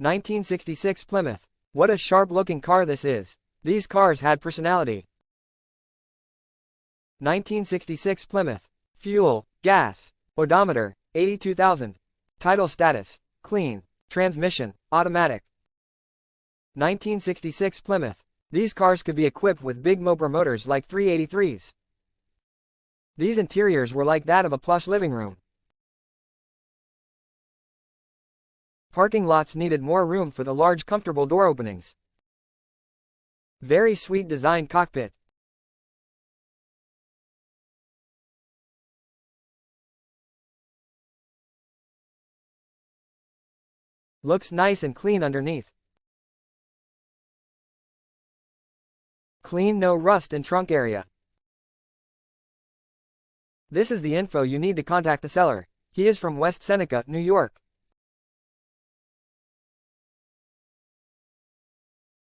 1966 Plymouth. What a sharp-looking car this is. These cars had personality. 1966 Plymouth. Fuel, gas, odometer, 82,000. Title status, clean. Transmission, automatic. 1966 Plymouth. These cars could be equipped with big motor motors like 383s. These interiors were like that of a plush living room. Parking lots needed more room for the large comfortable door openings. Very sweet design cockpit. Looks nice and clean underneath. Clean, no rust in trunk area. This is the info you need to contact the seller. He is from West Seneca, New York.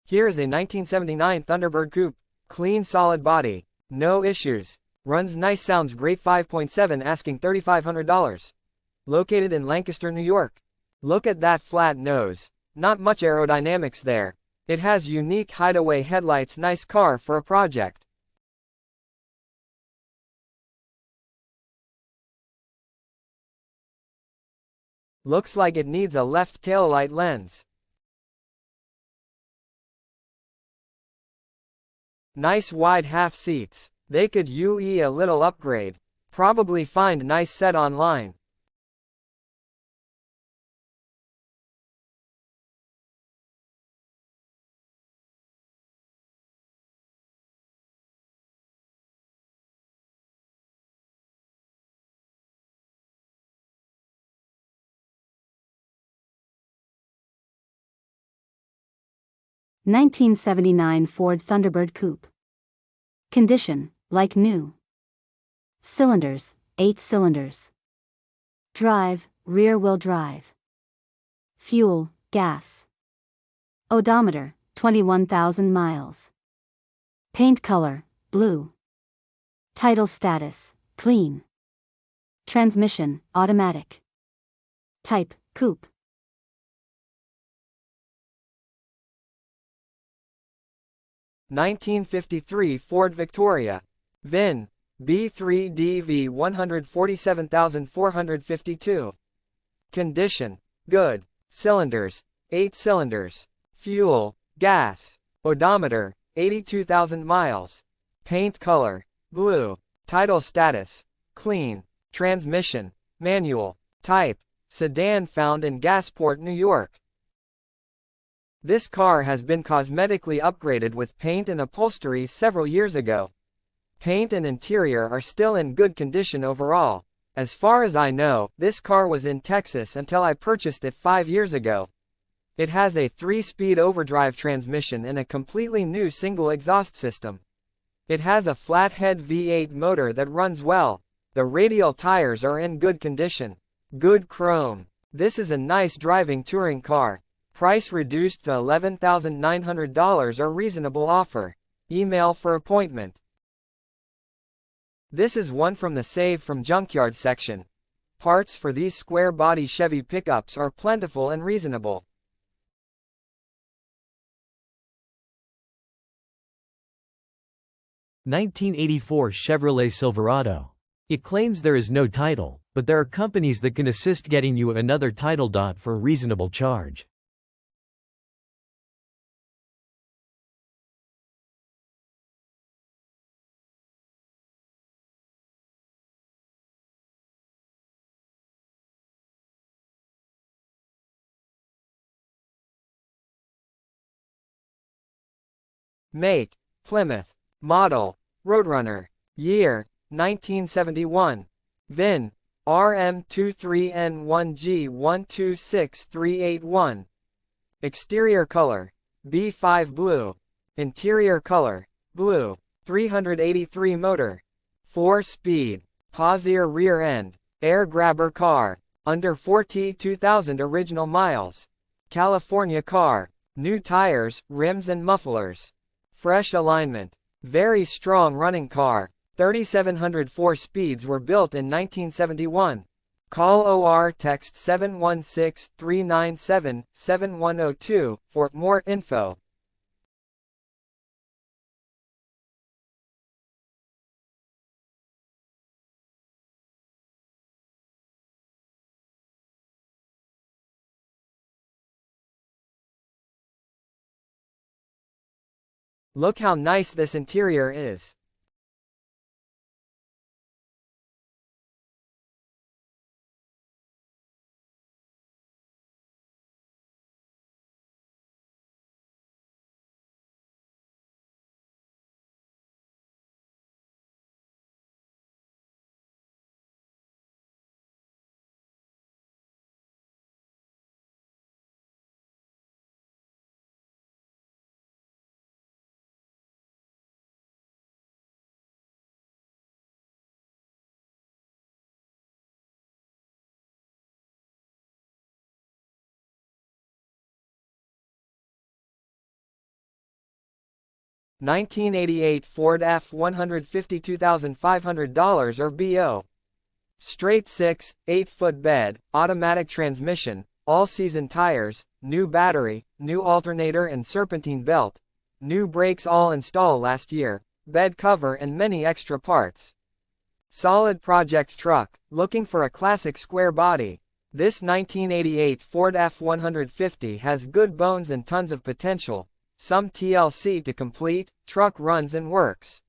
Here is a 1979 Thunderbird Coupe. Clean, solid body. No issues. Runs nice, sounds great. 5.7 asking $3,500. Located in Lancaster, New York. Look at that flat nose. Not much aerodynamics there. It has unique hideaway headlights. Nice car for a project. Looks like it needs a left taillight lens. Nice wide half seats. They could use a little upgrade. Probably find nice set online. (1979) Ford Thunderbird Coupe. Condition, like new. Cylinders, 8 cylinders. Drive, rear-wheel drive. Fuel, gas. Odometer, 21,000 miles. Paint color, blue. Title status, clean. Transmission, automatic. Type, coupe. (1953) Ford Victoria. VIN B3DV 147452. Condition, good. Cylinders, 8 cylinders. Fuel, gas. Odometer, 82,000 miles. Paint color, blue. Title status, clean. Transmission, manual. Type, sedan. Found in Gasport, New York. This car has been cosmetically upgraded with paint and upholstery several years ago. Paint and interior are still in good condition overall. As far as I know, this car was in Texas until I purchased it 5 years ago. It has a 3-speed overdrive transmission and a completely new single exhaust system. It has a flathead V8 motor that runs well. The radial tires are in good condition. Good chrome. This is a nice driving touring car. Price reduced to $11,900 or reasonable offer. Email for appointment. This is one from the Save from Junkyard section. Parts for these square-body Chevy pickups are plentiful and reasonable. (1984) Chevrolet Silverado. It claims there is no title, but there are companies that can assist getting you another title. For a reasonable charge. Make, Plymouth. Model, Roadrunner. Year, 1971. VIN, RM23N1G126381. Exterior color, B5 blue. Interior color, blue. 383 motor. 4-speed. Posier rear end. Air grabber car. Under 42,000 original miles. California car. New tires, rims and mufflers. Fresh alignment. Very strong running car. 3,704 speeds were built in 1971. Call or text 716-397-7102 for more info. Look how nice this interior is. $1988 Ford F-150 $2,500 or BO. Straight 6, 8-foot bed, automatic transmission, all-season tires, new battery, new alternator and serpentine belt, new brakes all installed last year, bed cover and many extra parts. Solid project truck, looking for a classic square body. This 1988 Ford F-150 has good bones and tons of potential. Some TLC to complete, truck runs and works.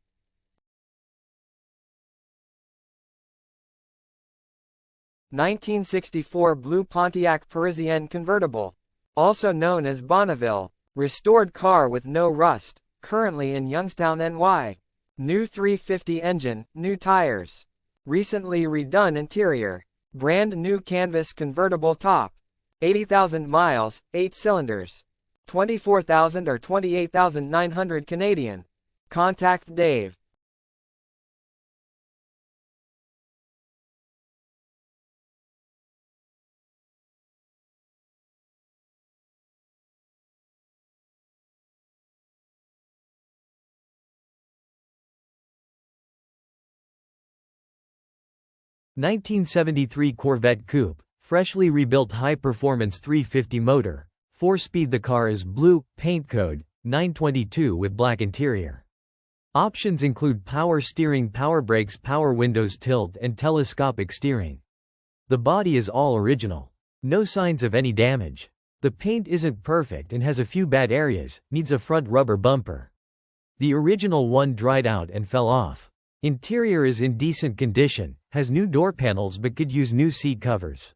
'64 Blue Pontiac Parisienne Convertible. Also known as Bonneville. Restored car with no rust, currently in Youngstown, NY. New 350 engine, new tires. Recently redone interior. Brand new canvas convertible top. 80,000 miles, 8 cylinders. 24,000 or 28,900 Canadian. Contact Dave. '73 Corvette Coupe, freshly rebuilt high-performance 350 motor. 4-speed. The car is blue, paint code 922 with black interior. Options include power steering, power brakes, power windows, tilt and telescopic steering. The body is all original. No signs of any damage. The paint isn't perfect and has a few bad areas, needs a front rubber bumper. The original one dried out and fell off. Interior is in decent condition, has new door panels but could use new seat covers.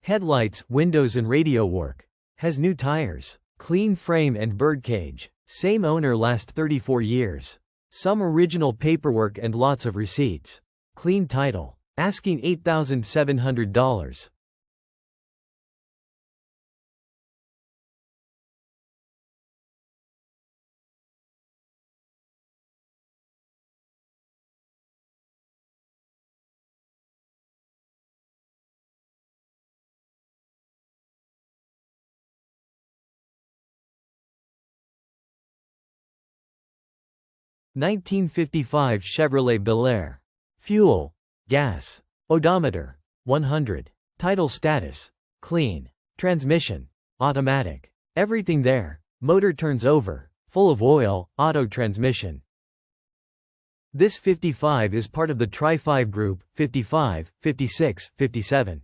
Headlights, windows and radio work. Has new tires, clean frame and birdcage. Same owner, last 34 years. Some original paperwork and lots of receipts. Clean title. Asking $8,700. $1955 Chevrolet Bel Air. Fuel, gas. Odometer, 100. Title status, clean. Transmission, automatic. Everything there. Motor turns over, full of oil, auto transmission. This 55 is part of the Tri-5 group, 55, 56, 57.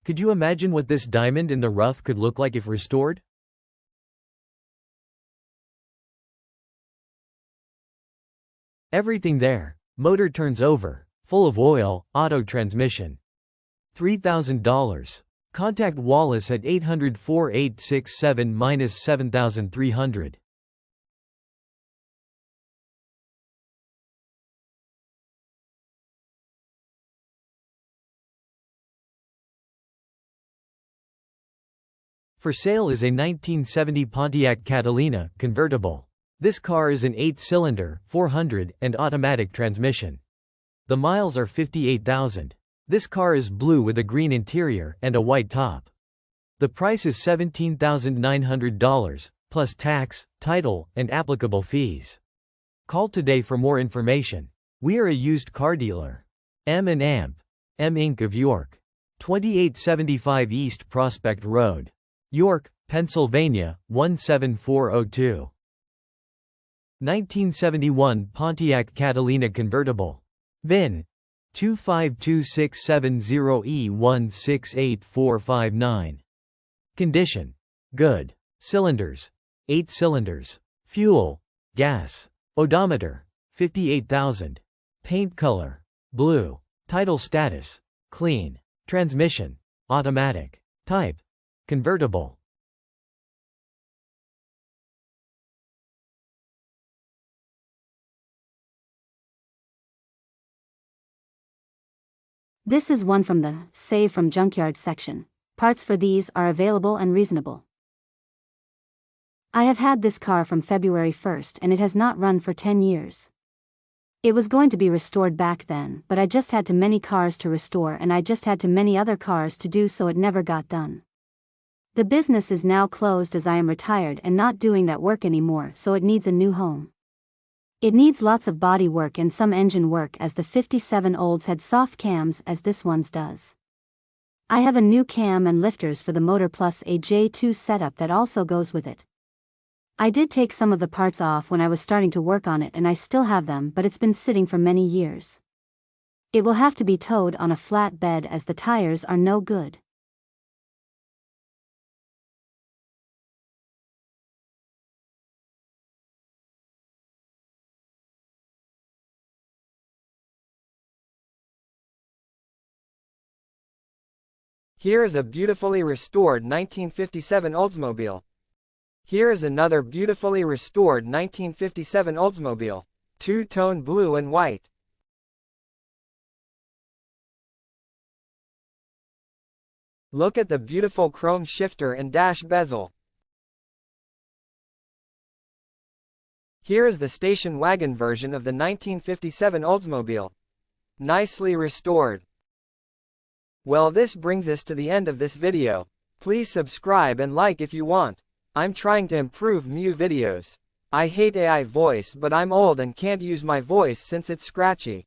Could you imagine what this diamond in the rough could look like if restored? Everything there. Motor turns over, full of oil, auto transmission. $3,000. Contact Wallace at 800-4867-7300. For sale is a 1970 Pontiac Catalina convertible. This car is an 8-cylinder, 400, and automatic transmission. The miles are 58,000. This car is blue with a green interior and a white top. The price is $17,900, plus tax, title, and applicable fees. Call today for more information. We are a used car dealer. M and Amp. M Inc. of York. 2875 East Prospect Road, York, Pennsylvania, 17402. 1971 Pontiac Catalina convertible. VIN 25267E1688459. Condition: good. Cylinders: 8 cylinders. Fuel: gas. Odometer: 58,000. Paint color: blue. Title status: clean. Transmission: automatic. Type: convertible. This is one from the Save from Junkyard section. Parts for these are available and reasonable. I have had this car from February 1st and it has not run for 10 years. It was going to be restored back then, but I just had too many cars to restore and I just had too many other cars to do, so it never got done. The business is now closed as I am retired and not doing that work anymore, so it needs a new home. It needs lots of body work and some engine work, as the 57 olds had soft cams as this one's does. I have a new cam and lifters for the motor plus a J2 setup that also goes with it. I did take some of the parts off when I was starting to work on it and I still have them, but it's been sitting for many years. It will have to be towed on a flat bed as the tires are no good. Here is a beautifully restored 1957 Oldsmobile. Here is another beautifully restored 1957 Oldsmobile, two-tone blue and white. Look at the beautiful chrome shifter and dash bezel. Here is the station wagon version of the 1957 Oldsmobile, nicely restored. Well, this brings us to the end of this video. Please subscribe and like if you want. I'm trying to improve new videos. I hate AI voice, but I'm old and can't use my voice since it's scratchy.